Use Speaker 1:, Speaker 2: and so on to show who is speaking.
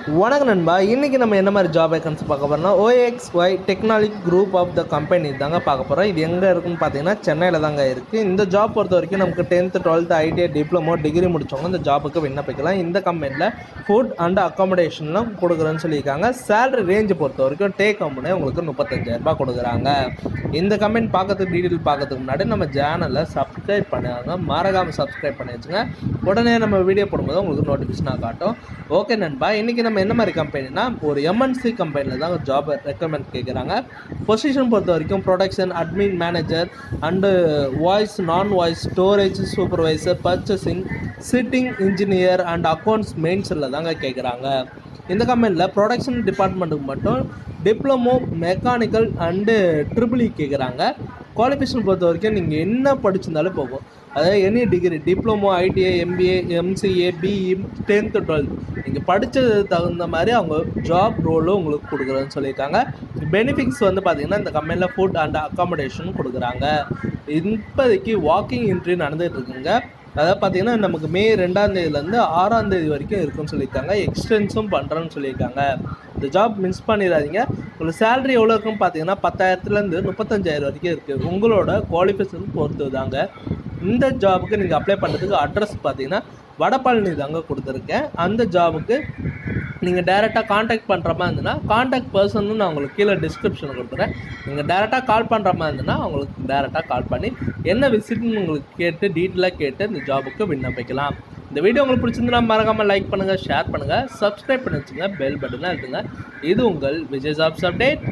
Speaker 1: வணக்கம் நண்பா. இன்றைக்கி நம்ம என்ன மாதிரி ஜாப் வேகன்சி பார்க்க போகிறோம்னா OXY technology group of the company தாங்க பார்க்க போகிறோம். இது எங்கே இருக்குன்னு பார்த்தீங்கன்னா சென்னையில் தாங்க இருக்குது. இந்த ஜாப் பொறுத்த வரைக்கும் நமக்கு 10th 12th ITI diploma degree முடித்தவங்க இந்த ஜாப்புக்கு விண்ணப்பிக்கலாம். இந்த கம்பெனியில் ஃபுட் அண்ட் அக்காமடேஷன்லாம் கொடுக்குறேன்னு சொல்லியிருக்காங்க. சேலரி ரேஞ்சு பொறுத்த வரைக்கும் டேக் ஹோம்னே உங்களுக்கு 35,000 கொடுக்குறாங்க. இந்த கம்பெனி பார்க்கறதுக்கு டீட்டெயில் பார்க்கறதுக்கு முன்னாடி நம்ம சேனலை சப்ஸ்கிரைப் பண்ணாங்க, மறக்காமல் சப்ஸ்கிரைப் பண்ணி வச்சுங்க. உடனே நம்ம வீடியோ போடும்போது உங்களுக்கு நோட்டிஃபிகேஷனாக காட்டும். ஓகே நண்பா, இன்றைக்கி நம்ம என்ன மாதிரி கம்பெனினா ஒரு MNC கம்பெனியில் தான் ஜாப் ரெக்கமெண்ட் கேட்குறாங்க. பொசிஷன் பொறுத்த வரைக்கும் production admin manager and voice நான் voice storage supervisor purchasing sitting engineer and accounts மெயின்ஸில் தாங்க கேட்குறாங்க. இந்த கம்பெனியில் ப்ரொடக்ஷன் டிபார்ட்மெண்ட்டுக்கு மட்டும் டிப்ளமோ மெக்கானிக்கல் அண்டு ட்ரிபிள் கேட்குறாங்க. குவாலிஃபிகேஷன் பொறுத்த வரைக்கும் நீங்கள் என்ன படிச்சிருந்தாலும் போகும். அதாவது any degree diploma ITI MBA MCA BE 10th 12th நீங்கள் படித்தது தகுந்த மாதிரி அவங்க ஜாப் ரோலும் உங்களுக்கு கொடுக்குறேன்னு சொல்லியிருக்காங்க. பெனிஃபிட்ஸ் வந்து பார்த்திங்கன்னா இந்த கம்பெனியில் ஃபுட் அண்ட் அக்காமடேஷன் கொடுக்குறாங்க. இப்போதைக்கு வாக்கிங் இன்டர்வியூ நடந்துகிட்டு இருக்குங்க. அதாவது பார்த்திங்கன்னா நமக்கு May 2ஆம் தேதியிலேருந்து 6ஆம் தேதி வரைக்கும் இருக்குன்னு சொல்லியிருக்காங்க. எக்ஸ்டென்ஸும் பண்ணுறேன்னு சொல்லியிருக்காங்க. இந்த ஜாப் மிஸ் பண்ணிடாதீங்க. உங்களுக்கு சேலரி எவ்வளோ இருக்குன்னு பார்த்தீங்கன்னா 10,000லேருந்து 35,000 வரைக்கும் இருக்குது. உங்களோட குவாலிஃபிகேஷன் பொறுத்து தாங்க. இந்த ஜாபுக்கு நீங்கள் அப்ளை பண்ணுறதுக்கு அட்ரஸ் பார்த்தீங்கன்னா வடபழனி தாங்க கொடுத்துருக்கேன். அந்த ஜாபுக்கு நீங்கள் டேரெக்டாக காண்டாக்ட் பண்ணுற மாதிரி இருந்ததுன்னா காண்டாக்ட் பர்சன்னு நான் உங்களுக்கு கீழே டிஸ்கிரிப்ஷனில் கொடுத்துறேன். நீங்கள் டேரெக்டாக கால் பண்ணுற மாதிரி இருந்ததுன்னா உங்களுக்கு டேரெக்டாக கால் பண்ணி என்ன விசிட்னு உங்களுக்கு கேட்டு டீட்டெயிலாக கேட்டு இந்த ஜாபுக்கு விண்ணப்பிக்கலாம். இந்த வீடியோ உங்களுக்கு பிடிச்சிருந்துன்னா மறக்காமல் லைக் பண்ணுங்கள், ஷேர் பண்ணுங்கள், சப்ஸ்கிரைப் பண்ணி வச்சுங்க, பெல் பட்டனை அழுத்துங்க. இது உங்கள் விஜய் ஜாப்ஸ் அப்டேட்.